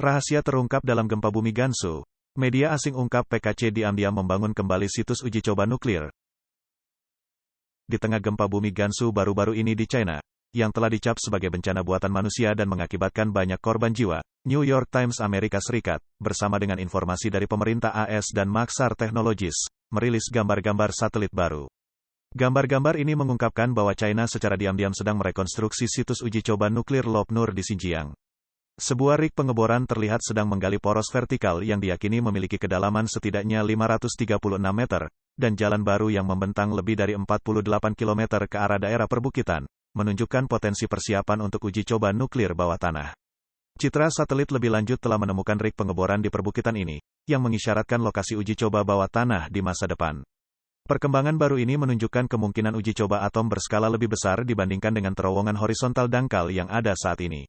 Rahasia terungkap dalam gempa bumi Gansu. Media asing ungkap PKC diam-diam membangun kembali situs uji coba nuklir. Di tengah gempa bumi Gansu baru-baru ini di China, yang telah dicap sebagai bencana buatan manusia dan mengakibatkan banyak korban jiwa, New York Times Amerika Serikat, bersama dengan informasi dari pemerintah AS dan Maxar Technologies, merilis gambar-gambar satelit baru. Gambar-gambar ini mengungkapkan bahwa China secara diam-diam sedang merekonstruksi situs uji coba nuklir Lop Nur di Xinjiang. Sebuah rig pengeboran terlihat sedang menggali poros vertikal yang diyakini memiliki kedalaman setidaknya 536 meter, dan jalan baru yang membentang lebih dari 48 km ke arah daerah perbukitan, menunjukkan potensi persiapan untuk uji coba nuklir bawah tanah. Citra satelit lebih lanjut telah menemukan rig pengeboran di perbukitan ini, yang mengisyaratkan lokasi uji coba bawah tanah di masa depan. Perkembangan baru ini menunjukkan kemungkinan uji coba atom berskala lebih besar dibandingkan dengan terowongan horizontal dangkal yang ada saat ini.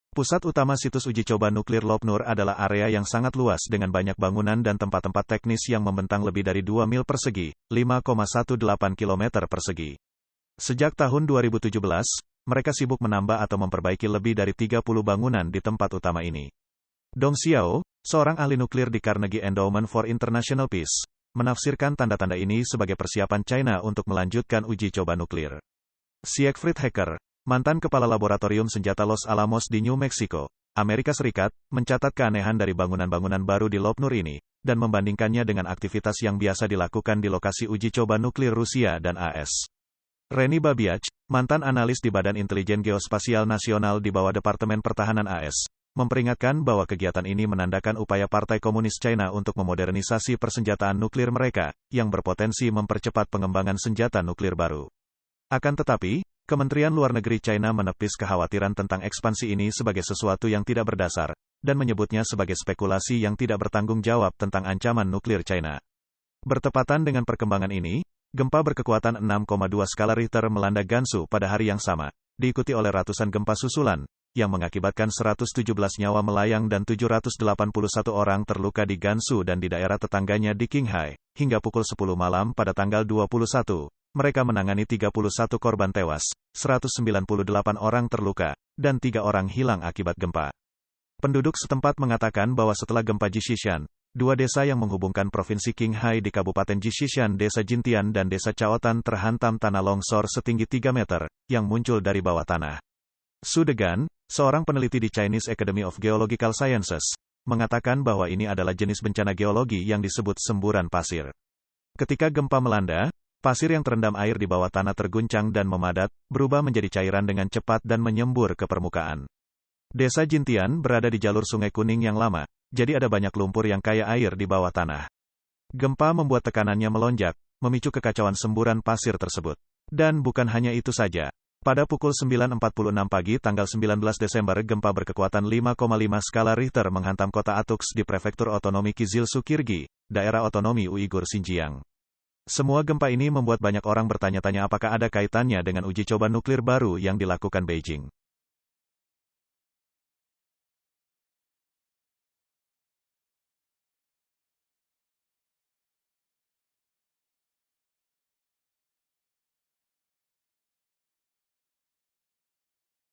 Pusat utama situs uji coba nuklir Lop Nur adalah area yang sangat luas dengan banyak bangunan dan tempat-tempat teknis yang membentang lebih dari 2 mil persegi, 5,18 km persegi. Sejak tahun 2017, mereka sibuk menambah atau memperbaiki lebih dari 30 bangunan di tempat utama ini. Dong Xiao, seorang ahli nuklir di Carnegie Endowment for International Peace, menafsirkan tanda-tanda ini sebagai persiapan China untuk melanjutkan uji coba nuklir. Siegfried Hecker, mantan kepala laboratorium senjata Los Alamos di New Mexico, Amerika Serikat, mencatat keanehan dari bangunan-bangunan baru di Lop Nur ini, dan membandingkannya dengan aktivitas yang biasa dilakukan di lokasi uji coba nuklir Rusia dan AS. Reni Babiach, mantan analis di Badan Intelijen Geospasial Nasional di bawah Departemen Pertahanan AS, memperingatkan bahwa kegiatan ini menandakan upaya Partai Komunis China untuk memodernisasi persenjataan nuklir mereka, yang berpotensi mempercepat pengembangan senjata nuklir baru. Akan tetapi, Kementerian Luar Negeri China menepis kekhawatiran tentang ekspansi ini sebagai sesuatu yang tidak berdasar, dan menyebutnya sebagai spekulasi yang tidak bertanggung jawab tentang ancaman nuklir China. Bertepatan dengan perkembangan ini, gempa berkekuatan 6,2 skala Richter melanda Gansu pada hari yang sama, diikuti oleh ratusan gempa susulan, yang mengakibatkan 117 nyawa melayang dan 781 orang terluka di Gansu dan di daerah tetangganya di Qinghai. Hingga pukul 10 malam pada tanggal 21, mereka menangani 31 korban tewas, 198 orang terluka, dan 3 orang hilang akibat gempa. Penduduk setempat mengatakan bahwa setelah gempa Jishishan, 2 desa yang menghubungkan Provinsi Qinghai di Kabupaten Jishishan, Desa Jintian dan Desa Chaotan terhantam tanah longsor setinggi 3 meter, yang muncul dari bawah tanah. Su Degan, seorang peneliti di Chinese Academy of Geological Sciences, mengatakan bahwa ini adalah jenis bencana geologi yang disebut semburan pasir. Ketika gempa melanda, pasir yang terendam air di bawah tanah terguncang dan memadat, berubah menjadi cairan dengan cepat dan menyembur ke permukaan. Desa Jintian berada di jalur Sungai Kuning yang lama, jadi ada banyak lumpur yang kaya air di bawah tanah. Gempa membuat tekanannya melonjak, memicu kekacauan semburan pasir tersebut. Dan bukan hanya itu saja. Pada pukul 9.46 pagi tanggal 19 Desember gempa berkekuatan 5,5 skala Richter menghantam kota Atuks di Prefektur Otonomi Kyzyl-Suk Kyrgy, daerah otonomi Uighur Xinjiang. Semua gempa ini membuat banyak orang bertanya-tanya apakah ada kaitannya dengan uji coba nuklir baru yang dilakukan Beijing.